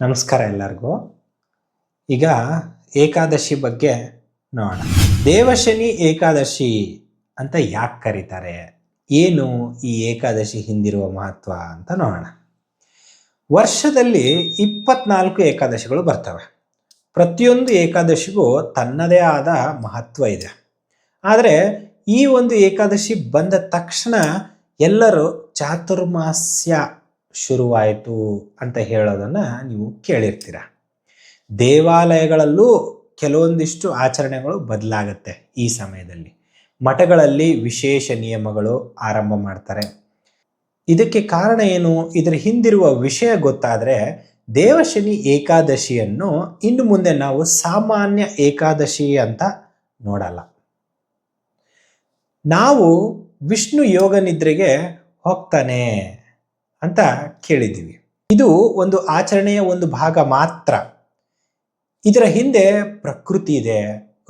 ನಮಸ್ಕಾರ ಎಲ್ಲರಿಗೂ. ಈಗ ಏಕಾದಶಿ ಬಗ್ಗೆ ನೋಡೋಣ. ದೇವಶನಿ ಏಕಾದಶಿ ಅಂತ ಯಾಕೆ ಕರೀತಾರೆ, ಏನು ಈ ಏಕಾದಶಿ ಹಿಂದಿರುವ ಮಹತ್ವ ಅಂತ ನೋಡೋಣ. ವರ್ಷದಲ್ಲಿ 24 ಏಕಾದಶಿಗಳು ಬರ್ತವೆ. ಪ್ರತಿಯೊಂದು ಏಕಾದಶಿಗೂ ತನ್ನದೇ ಆದ ಮಹತ್ವ ಇದೆ. ಆದರೆ ಈ ಒಂದು ಏಕಾದಶಿ ಬಂದ ತಕ್ಷಣ ಎಲ್ಲರೂ ಚಾತುರ್ಮಾಸ್ಯ ಶುರುವಾಯಿತು ಅಂತ ಹೇಳೋದನ್ನು ನೀವು ಕೇಳಿರ್ತೀರ. ದೇವಾಲಯಗಳಲ್ಲೂ ಕೆಲವೊಂದಿಷ್ಟು ಆಚರಣೆಗಳು ಬದಲಾಗುತ್ತೆ. ಈ ಸಮಯದಲ್ಲಿ ಮಠಗಳಲ್ಲಿ ವಿಶೇಷ ನಿಯಮಗಳು ಆರಂಭ ಮಾಡ್ತಾರೆ. ಇದಕ್ಕೆ ಕಾರಣ ಏನು, ಇದರ ಹಿಂದಿರುವ ವಿಷಯ ಗೊತ್ತಾದರೆ ದೇವಶನಿ ಏಕಾದಶಿಯನ್ನು ಇನ್ನು ಮುಂದೆ ನಾವು ಸಾಮಾನ್ಯ ಏಕಾದಶಿ ಅಂತ ನೋಡಲ್ಲ. ನಾವು ವಿಷ್ಣು ಯೋಗ ನಿದ್ರೆಗೆ ಹೋಗ್ತಾನೆ ಅಂತ ಕೇಳಿದ್ದೀವಿ. ಇದು ಒಂದು ಆಚರಣೆಯ ಒಂದು ಭಾಗ ಮಾತ್ರ. ಇದರ ಹಿಂದೆ ಪ್ರಕೃತಿ ಇದೆ,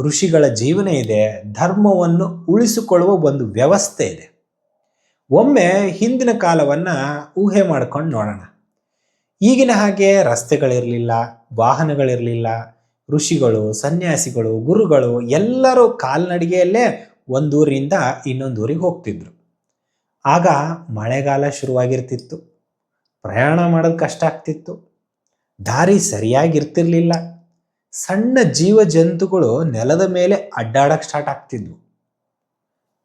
ಋಷಿಗಳ ಜೀವನ ಇದೆ, ಧರ್ಮವನ್ನು ಉಳಿಸಿಕೊಳ್ಳುವ ಒಂದು ವ್ಯವಸ್ಥೆ ಇದೆ. ಒಮ್ಮೆ ಹಿಂದಿನ ಕಾಲವನ್ನು ಊಹೆ ಮಾಡ್ಕೊಂಡು ನೋಡೋಣ. ಈಗಿನ ಹಾಗೆ ರಸ್ತೆಗಳಿರಲಿಲ್ಲ, ವಾಹನಗಳಿರಲಿಲ್ಲ. ಋಷಿಗಳು, ಸನ್ಯಾಸಿಗಳು, ಗುರುಗಳು ಎಲ್ಲರೂ ಕಾಲ್ನಡಿಗೆಯಲ್ಲೇ ಒಂದೂರಿಂದ ಇನ್ನೊಂದೂರಿಗೆ ಹೋಗ್ತಿದ್ರು. ಆಗ ಮಳೆಗಾಲ ಶುರುವಾಗಿರ್ತಿತ್ತು, ಪ್ರಯಾಣ ಮಾಡೋದು ಕಷ್ಟ ಆಗ್ತಿತ್ತು, ದಾರಿ ಸರಿಯಾಗಿರ್ತಿರ್ಲಿಲ್ಲ, ಸಣ್ಣ ಜೀವ ಜಂತುಗಳು ನೆಲದ ಮೇಲೆ ಅಡ್ಡಾಡಕ್ಕೆ ಸ್ಟಾರ್ಟ್ ಆಗ್ತಿದ್ವು.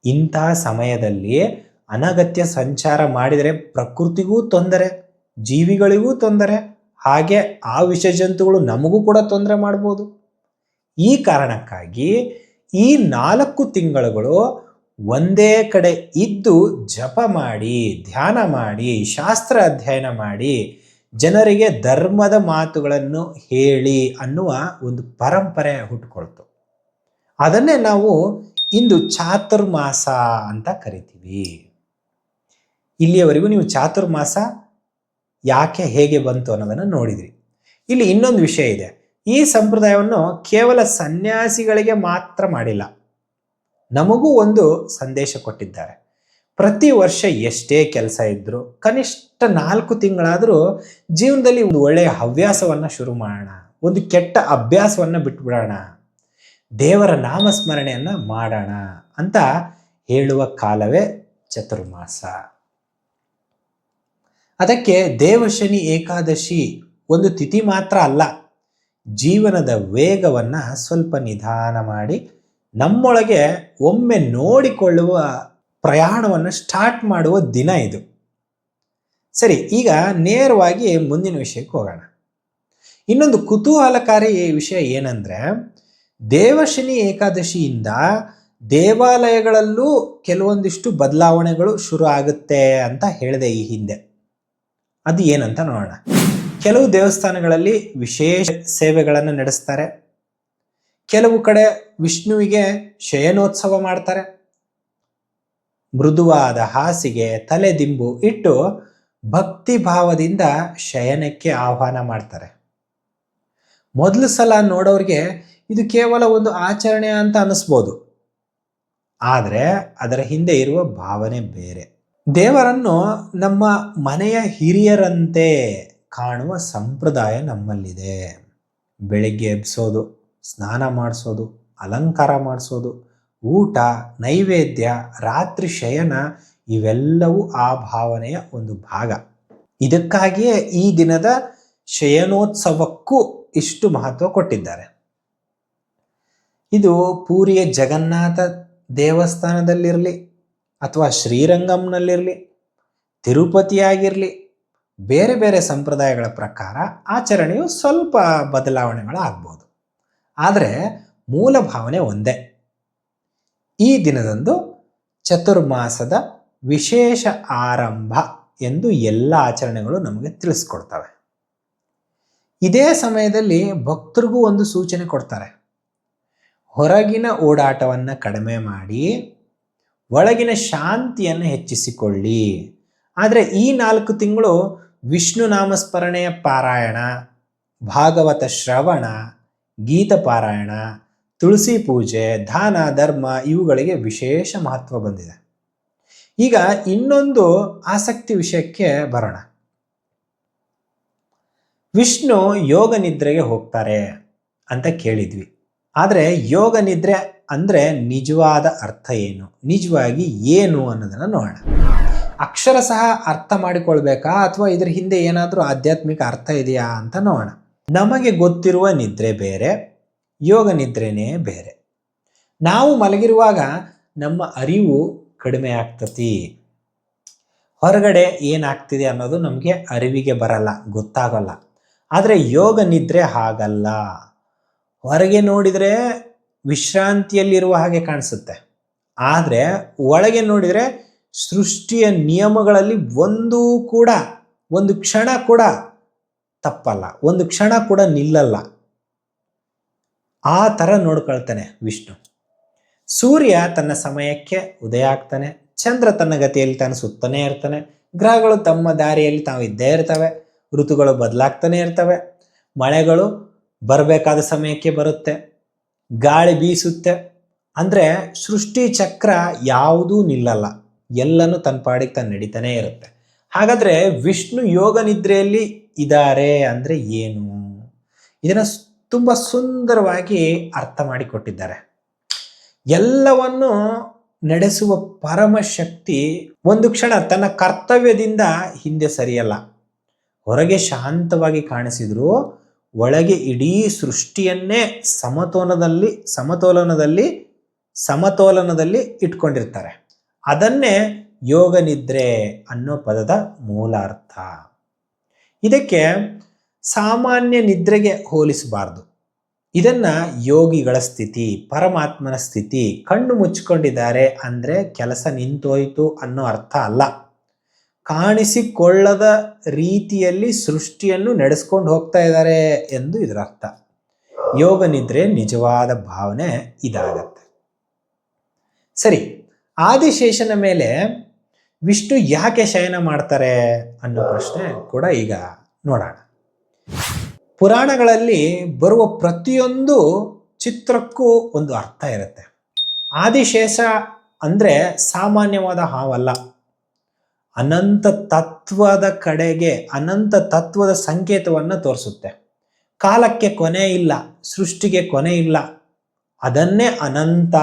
ಇಂತಹ ಸಮಯದಲ್ಲಿ ಅನಗತ್ಯ ಸಂಚಾರ ಮಾಡಿದರೆ ಪ್ರಕೃತಿಗೂ ತೊಂದರೆ, ಜೀವಿಗಳಿಗೂ ತೊಂದರೆ, ಹಾಗೆ ಆ ವಿಷ ಜಂತುಗಳು ನಮಗೂ ಕೂಡ ತೊಂದರೆ ಮಾಡ್ಬೋದು. ಈ ಕಾರಣಕ್ಕಾಗಿ ಈ 4 ತಿಂಗಳುಗಳು ಒಂದೇ ಕಡೆ ಇದ್ದು ಜಪ ಮಾಡಿ, ಧ್ಯಾನ ಮಾಡಿ, ಶಾಸ್ತ್ರ ಅಧ್ಯಯನ ಮಾಡಿ, ಜನರಿಗೆ ಧರ್ಮದ ಮಾತುಗಳನ್ನು ಹೇಳಿ ಅನ್ನುವ ಒಂದು ಪರಂಪರೆ ಹುಟ್ಟುಕೊಳ್ತು. ಅದನ್ನೇ ನಾವು ಇಂದು ಚಾತುರ್ಮಾಸ ಅಂತ ಕರಿತೀವಿ. ಇಲ್ಲಿಯವರೆಗೂ ನೀವು ಚಾತುರ್ಮಾಸ ಯಾಕೆ ಹೇಗೆ ಬಂತು ಅನ್ನೋದನ್ನು ನೋಡಿದ್ರಿ. ಇಲ್ಲಿ ಇನ್ನೊಂದು ವಿಷಯ ಇದೆ. ಈ ಸಂಪ್ರದಾಯವನ್ನು ಕೇವಲ ಸನ್ಯಾಸಿಗಳಿಗೆ ಮಾತ್ರ ಮಾಡಿಲ್ಲ, ನಮಗೂ ಒಂದು ಸಂದೇಶ ಕೊಟ್ಟಿದ್ದಾರೆ. ಪ್ರತಿ ವರ್ಷ ಎಷ್ಟೇ ಕೆಲಸ ಇದ್ದರೂ ಕನಿಷ್ಠ 4 ತಿಂಗಳಾದರೂ ಜೀವನದಲ್ಲಿ ಒಂದು ಒಳ್ಳೆಯ ಹವ್ಯಾಸವನ್ನು ಶುರು ಮಾಡೋಣ, ಒಂದು ಕೆಟ್ಟ ಅಭ್ಯಾಸವನ್ನು ಬಿಟ್ಬಿಡೋಣ, ದೇವರ ನಾಮಸ್ಮರಣೆಯನ್ನು ಮಾಡೋಣ ಅಂತ ಹೇಳುವ ಕಾಲವೇ ಚತುರ್ಮಾಸ. ಅದಕ್ಕೆ ದೇವಶನಿ ಏಕಾದಶಿ ಒಂದು ತಿಥಿ ಮಾತ್ರ ಅಲ್ಲ, ಜೀವನದ ವೇಗವನ್ನು ಸ್ವಲ್ಪ ನಿಧಾನ ಮಾಡಿ ನಮ್ಮೊಳಗೆ ಒಮ್ಮೆ ನೋಡಿಕೊಳ್ಳುವ ಪ್ರಯಾಣವನ್ನು ಸ್ಟಾರ್ಟ್ ಮಾಡುವ ದಿನ ಇದು. ಸರಿ, ಈಗ ನೇರವಾಗಿ ಮುಂದಿನ ವಿಷಯಕ್ಕೆ ಹೋಗೋಣ. ಇನ್ನೊಂದು ಕುತೂಹಲಕಾರಿ ವಿಷಯ ಏನಂದರೆ, ದೇವಶನಿ ಏಕಾದಶಿಯಿಂದ ದೇವಾಲಯಗಳಲ್ಲೂ ಕೆಲವೊಂದಿಷ್ಟು ಬದಲಾವಣೆಗಳು ಶುರು ಆಗುತ್ತೆ ಅಂತ ಹೇಳಿದೆ ಈ ಹಿಂದೆ. ಅದು ಏನಂತ ನೋಡೋಣ. ಕೆಲವು ದೇವಸ್ಥಾನಗಳಲ್ಲಿ ವಿಶೇಷ ಸೇವೆಗಳನ್ನು ನಡೆಸ್ತಾರೆ. ಕೆಲವು ಕಡೆ ವಿಷ್ಣುವಿಗೆ ಶಯನೋತ್ಸವ ಮಾಡ್ತಾರೆ. ಮೃದುವಾದ ಹಾಸಿಗೆ, ತಲೆದಿಂಬು ಇಟ್ಟು ಭಕ್ತಿ ಭಾವದಿಂದ ಶಯನಕ್ಕೆ ಆಹ್ವಾನ ಮಾಡ್ತಾರೆ. ಮೊದಲು ಸಲ ನೋಡೋರಿಗೆ ಇದು ಕೇವಲ ಒಂದು ಆಚರಣೆ ಅಂತ ಅನಿಸ್ಬೋದು, ಆದರೆ ಅದರ ಹಿಂದೆ ಇರುವ ಭಾವನೆ ಬೇರೆ. ದೇವರನ್ನು ನಮ್ಮ ಮನೆಯ ಹಿರಿಯರಂತೆ ಕಾಣುವ ಸಂಪ್ರದಾಯ ನಮ್ಮಲ್ಲಿದೆ. ಬೆಳಿಗ್ಗೆ ಎಬ್ಸೋದು, ಸ್ನಾನ ಮಾಡಿಸೋದು, ಅಲಂಕಾರ ಮಾಡಿಸೋದು, ಊಟ, ನೈವೇದ್ಯ, ರಾತ್ರಿ ಶಯನ ಇವೆಲ್ಲವೂ ಆ ಭಾವನೆಯ ಒಂದು ಭಾಗ. ಇದಕ್ಕಾಗಿಯೇ ಈ ದಿನದ ಶಯನೋತ್ಸವಕ್ಕೂ ಇಷ್ಟು ಮಹತ್ವ ಕೊಟ್ಟಿದ್ದಾರೆ. ಇದು ಪೂರಿಯ ಜಗನ್ನಾಥ ದೇವಸ್ಥಾನದಲ್ಲಿರಲಿ ಅಥವಾ ಶ್ರೀರಂಗಂನಲ್ಲಿರಲಿ, ತಿರುಪತಿಯಾಗಿರಲಿ, ಬೇರೆ ಬೇರೆ ಸಂಪ್ರದಾಯಗಳ ಪ್ರಕಾರ ಆಚರಣೆಯು ಸ್ವಲ್ಪ ಬದಲಾವಣೆಗಳು ಆಗ್ಬೋದು, ಆದರೆ ಮೂಲ ಭಾವನೆ ಒಂದೇ. ಈ ದಿನದಂದು ಚತುರ್ಮಾಸದ ವಿಶೇಷ ಆರಂಭ ಎಂದು ಎಲ್ಲ ಆಚರಣೆಗಳು ನಮಗೆ ತಿಳಿಸ್ಕೊಡ್ತವೆ. ಇದೇ ಸಮಯದಲ್ಲಿ ಭಕ್ತರಿಗೂ ಒಂದು ಸೂಚನೆ ಕೊಡ್ತಾರೆ. ಹೊರಗಿನ ಓಡಾಟವನ್ನು ಕಡಿಮೆ ಮಾಡಿ ಒಳಗಿನ ಶಾಂತಿಯನ್ನು ಹೆಚ್ಚಿಸಿಕೊಳ್ಳಿ. ಆದರೆ ಈ 4 ತಿಂಗಳು ವಿಷ್ಣು ನಾಮಸ್ಮರಣೆಯ ಪಾರಾಯಣ, ಭಾಗವತ ಶ್ರವಣ, ಗೀತ ಪಾರಾಯಣ, ತುಳಸಿ ಪೂಜೆ, ದಾನ, ಧರ್ಮ ಇವುಗಳಿಗೆ ವಿಶೇಷ ಮಹತ್ವ ಬಂದಿದೆ. ಈಗ ಇನ್ನೊಂದು ಆಸಕ್ತಿ ವಿಷಯಕ್ಕೆ ಬರೋಣ. ವಿಷ್ಣು ಯೋಗ ನಿದ್ರೆಗೆ ಹೋಗ್ತಾರೆ ಅಂತ ಕೇಳಿದ್ವಿ. ಆದರೆ ಯೋಗ ನಿದ್ರೆ ಅಂದರೆ ನಿಜವಾದ ಅರ್ಥ ಏನು, ನಿಜವಾಗಿ ಏನು ಅನ್ನೋದನ್ನು ನೋಡೋಣ. ಅಕ್ಷರ ಸಹ ಅರ್ಥ ಮಾಡಿಕೊಳ್ಬೇಕಾ ಅಥವಾ ಇದರ ಹಿಂದೆ ಏನಾದರೂ ಆಧ್ಯಾತ್ಮಿಕ ಅರ್ಥ ಇದೆಯಾ ಅಂತ ನೋಡೋಣ. ನಮಗೆ ಗೊತ್ತಿರುವ ನಿದ್ರೆ ಬೇರೆ, ಯೋಗ ನಿದ್ರೆನೇ ಬೇರೆ. ನಾವು ಮಲಗಿರುವಾಗ ನಮ್ಮ ಅರಿವು ಕಡಿಮೆ ಆಗ್ತತಿ. ಹೊರಗಡೆ ಏನಾಗ್ತಿದೆ ಅನ್ನೋದು ನಮಗೆ ಅರಿವಿಗೆ ಬರಲ್ಲ, ಗೊತ್ತಾಗಲ್ಲ. ಆದರೆ ಯೋಗ ನಿದ್ರೆ ಹಾಗಲ್ಲ. ಹೊರಗೆ ನೋಡಿದರೆ ವಿಶ್ರಾಂತಿಯಲ್ಲಿರುವ ಹಾಗೆ ಕಾಣಿಸುತ್ತೆ, ಆದರೆ ಒಳಗೆ ನೋಡಿದರೆ ಸೃಷ್ಟಿಯ ನಿಯಮಗಳಲ್ಲಿ ಒಂದು ಕ್ಷಣ ಕೂಡ ತಪ್ಪಲ್ಲ, ಒಂದು ಕ್ಷಣ ಕೂಡ ನಿಲ್ಲಲ್ಲ. ಆ ಥರ ನೋಡ್ಕೊಳ್ತಾನೆ ವಿಷ್ಣು. ಸೂರ್ಯ ತನ್ನ ಸಮಯಕ್ಕೆ ಉದಯ ಆಗ್ತಾನೆ, ಚಂದ್ರ ತನ್ನ ಗತಿಯಲ್ಲಿ ತಾನು ಸುತ್ತನೇ ಇರ್ತಾನೆ, ಗ್ರಹಗಳು ತಮ್ಮ ದಾರಿಯಲ್ಲಿ ತಾವು ಇದ್ದೇ ಇರ್ತವೆ, ಋತುಗಳು ಬದಲಾಗ್ತಾನೆ ಇರ್ತವೆ, ಮಳೆಗಳು ಬರಬೇಕಾದ ಸಮಯಕ್ಕೆ ಬರುತ್ತೆ, ಗಾಳಿ ಬೀಸುತ್ತೆ. ಅಂದರೆ ಸೃಷ್ಟಿ ಚಕ್ರ ಯಾವುದೂ ನಿಲ್ಲಲ್ಲ, ಎಲ್ಲನೂ ತನ್ನ ಪಾಡಿಗೆ ತಾನು ನಡೀತಾನೆ ಇರುತ್ತೆ. ಹಾಗಾದರೆ ವಿಷ್ಣು ಯೋಗ ನಿದ್ರೆಯಲ್ಲಿ ಇದ್ದಾರೆ ಅಂದರೆ ಏನು? ಇದನ್ನು ತುಂಬ ಸುಂದರವಾಗಿ ಅರ್ಥ ಮಾಡಿಕೊಟ್ಟಿದ್ದಾರೆ. ಎಲ್ಲವನ್ನು ನಡೆಸುವ ಪರಮಶಕ್ತಿ ಒಂದು ಕ್ಷಣ ತನ್ನ ಕರ್ತವ್ಯದಿಂದ ಹಿಂದೆ ಸರಿಯಲ್ಲ. ಹೊರಗೆ ಶಾಂತವಾಗಿ ಕಾಣಿಸಿದ್ರು ಒಳಗೆ ಇಡೀ ಸೃಷ್ಟಿಯನ್ನೇ ಸಮತೋಲನದಲ್ಲಿ ಇಟ್ಕೊಂಡಿರ್ತಾರೆ. ಅದನ್ನೇ ಯೋಗ ನಿದ್ರೆ ಅನ್ನೋ ಪದದ ಮೂಲ ಅರ್ಥ. ಇದಕ್ಕೆ ಸಾಮಾನ್ಯ ನಿದ್ರೆಗೆ ಹೋಲಿಸಬಾರ್ದು. ಇದನ್ನ ಯೋಗಿಗಳ ಸ್ಥಿತಿ, ಪರಮಾತ್ಮನ ಸ್ಥಿತಿ. ಕಣ್ಣು ಮುಚ್ಕೊಂಡಿದ್ದಾರೆ ಅಂದರೆ ಕೆಲಸ ನಿಂತೋಯ್ತು ಅನ್ನೋ ಅರ್ಥ ಅಲ್ಲ. ಕಾಣಿಸಿಕೊಳ್ಳದ ರೀತಿಯಲ್ಲಿ ಸೃಷ್ಟಿಯನ್ನು ನಡೆಸ್ಕೊಂಡು ಹೋಗ್ತಾ ಇದ್ದಾರೆ ಎಂದು ಇದರ ಅರ್ಥ. ಯೋಗ ನಿದ್ರೆ ನಿಜವಾದ ಭಾವನೆ ಇದಾಗತ್ತೆ. ಸರಿ, ಆದಿಶೇಷನ ಮೇಲೆ ವಿಷ್ಣು ಯಾಕೆ ಶಯನ ಮಾಡ್ತಾರೆ ಅನ್ನೋ ಪ್ರಶ್ನೆ ಕೂಡ ಈಗ ನೋಡೋಣ. ಪುರಾಣಗಳಲ್ಲಿ ಬರುವ ಪ್ರತಿಯೊಂದು ಚಿತ್ರಕ್ಕೂ ಒಂದು ಅರ್ಥ ಇರುತ್ತೆ. ಆದಿಶೇಷ ಅಂದರೆ ಸಾಮಾನ್ಯವಾದ ಹಾವಲ್ಲ, ಅನಂತ ತತ್ವದ ಕಡೆಗೆ, ಅನಂತ ತತ್ವದ ಸಂಕೇತವನ್ನು ತೋರಿಸುತ್ತೆ. ಕಾಲಕ್ಕೆ ಕೊನೆ ಇಲ್ಲ, ಸೃಷ್ಟಿಗೆ ಕೊನೆ ಇಲ್ಲ, ಅದನ್ನೇ ಅನಂತ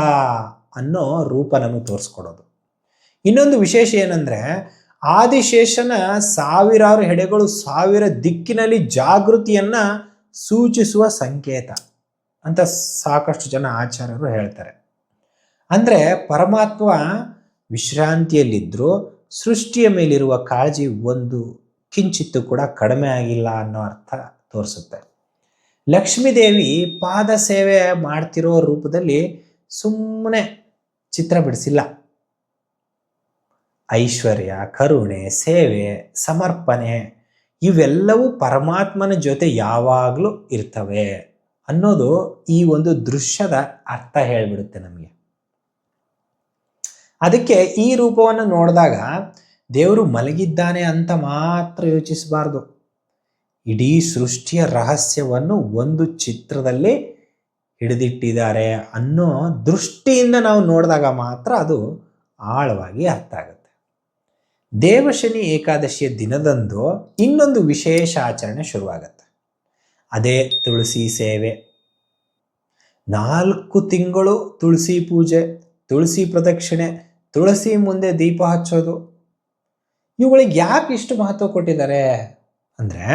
ಅನ್ನೋ ರೂಪ ನಮಗೆ ತೋರಿಸ್ಕೊಡೋದು. ಇನ್ನೊಂದು ವಿಶೇಷ ಏನಂದರೆ ಆದಿಶೇಷನ ಸಾವಿರಾರು ಹೆಡೆಗಳು ಸಾವಿರ ದಿಕ್ಕಿನಲ್ಲಿ ಜಾಗೃತಿಯನ್ನು ಸೂಚಿಸುವ ಸಂಕೇತ ಅಂತ ಸಾಕಷ್ಟು ಜನ ಆಚಾರ್ಯರು ಹೇಳ್ತಾರೆ. ಅಂದರೆ ಪರಮಾತ್ಮ ವಿಶ್ರಾಂತಿಯಲ್ಲಿದ್ದರೂ ಸೃಷ್ಟಿಯ ಮೇಲಿರುವ ಕಾಳಜಿ ಒಂದು ಕಿಂಚಿತ್ತು ಕೂಡ ಕಡಿಮೆ ಆಗಿಲ್ಲ ಅನ್ನೋ ಅರ್ಥ ತೋರಿಸುತ್ತೆ. ಲಕ್ಷ್ಮೀದೇವಿ ಪಾದ ಸೇವೆ ಮಾಡ್ತಿರೋ ರೂಪದಲ್ಲಿ ಸುಮ್ಮನೆ ಚಿತ್ರ ಬಿಡಿಸಿಲ್ಲ. ಐಶ್ವರ್ಯ, ಕರುಣೆ, ಸೇವೆ, ಸಮರ್ಪಣೆ ಇವೆಲ್ಲವೂ ಪರಮಾತ್ಮನ ಜೊತೆ ಯಾವಾಗಲೂ ಇರ್ತವೆ ಅನ್ನೋದು ಈ ಒಂದು ದೃಶ್ಯದ ಅರ್ಥ ಹೇಳಿಬಿಡುತ್ತೆ ನಮಗೆ. ಅದಕ್ಕೆ ಈ ರೂಪವನ್ನು ನೋಡಿದಾಗ ದೇವರು ಮಲಗಿದ್ದಾನೆ ಅಂತ ಮಾತ್ರ ಯೋಚಿಸಬಾರ್ದು. ಇಡೀ ಸೃಷ್ಟಿಯ ರಹಸ್ಯವನ್ನು ಒಂದು ಚಿತ್ರದಲ್ಲಿ ಹಿಡಿದಿಟ್ಟಿದ್ದಾರೆ ಅನ್ನೋ ದೃಷ್ಟಿಯಿಂದ ನಾವು ನೋಡಿದಾಗ ಮಾತ್ರ ಅದು ಆಳವಾಗಿ ಅರ್ಥ ಆಗುತ್ತೆ. ದೇವಶನಿ ಏಕಾದಶಿಯ ದಿನದಂದು ಇನ್ನೊಂದು ವಿಶೇಷ ಆಚರಣೆ ಶುರುವಾಗತ್ತೆ. ಅದೇ ತುಳಸಿ ಸೇವೆ. 4 ತಿಂಗಳು ತುಳಸಿ ಪೂಜೆ, ತುಳಸಿ ಪ್ರದಕ್ಷಿಣೆ, ತುಳಸಿ ಮುಂದೆ ದೀಪ ಹಚ್ಚೋದು. ಇವುಗಳಿಗೆ ಯಾಕೆ ಇಷ್ಟು ಮಹತ್ವ ಕೊಟ್ಟಿದ್ದಾರೆ ಅಂದರೆ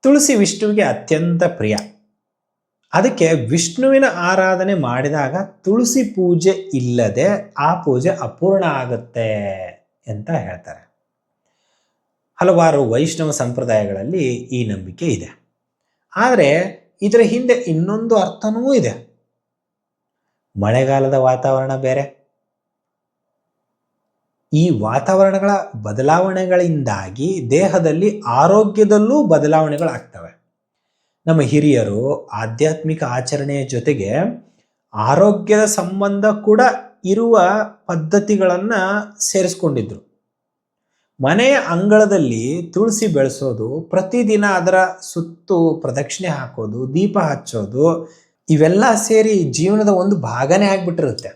ತುಳಸಿ ವಿಷ್ಣುವಿಗೆ ಅತ್ಯಂತ ಪ್ರಿಯ. ಅದಕ್ಕೆ ವಿಷ್ಣುವಿನ ಆರಾಧನೆ ಮಾಡಿದಾಗ ತುಳಸಿ ಪೂಜೆ ಇಲ್ಲದೆ ಆ ಪೂಜೆ ಅಪೂರ್ಣ ಆಗುತ್ತೆ ಅಂತ ಹೇಳ್ತಾರೆ. ಹಲವಾರು ವೈಷ್ಣವ ಸಂಪ್ರದಾಯಗಳಲ್ಲಿ ಈ ನಂಬಿಕೆ ಇದೆ. ಆದರೆ ಇದರ ಹಿಂದೆ ಇನ್ನೊಂದು ಅರ್ಥನೂ ಇದೆ. ಮಳೆಗಾಲದ ವಾತಾವರಣ ಬೇರೆ. ಈ ವಾತಾವರಣಗಳ ಬದಲಾವಣೆಗಳಿಂದಾಗಿ ದೇಹದಲ್ಲಿ ಆರೋಗ್ಯದಲ್ಲೂ ಬದಲಾವಣೆಗಳಾಗ್ತವೆ. ನಮ್ಮ ಹಿರಿಯರು ಆಧ್ಯಾತ್ಮಿಕ ಆಚರಣೆಯ ಜೊತೆಗೆ ಆರೋಗ್ಯದ ಸಂಬಂಧ ಕೂಡ ಇರುವ ಪದ್ಧತಿಗಳನ್ನು ಸೇರಿಸ್ಕೊಂಡಿದ್ರು. ಮನೆಯ ಅಂಗಳದಲ್ಲಿ ತುಳಸಿ ಬೆಳೆಸೋದು, ಪ್ರತಿದಿನ ಅದರ ಸುತ್ತು ಪ್ರದಕ್ಷಿಣೆ ಹಾಕೋದು, ದೀಪ ಹಚ್ಚೋದು, ಇವೆಲ್ಲ ಸೇರಿ ಜೀವನದ ಒಂದು ಭಾಗನೇ ಆಗ್ಬಿಟ್ಟಿರುತ್ತೆ.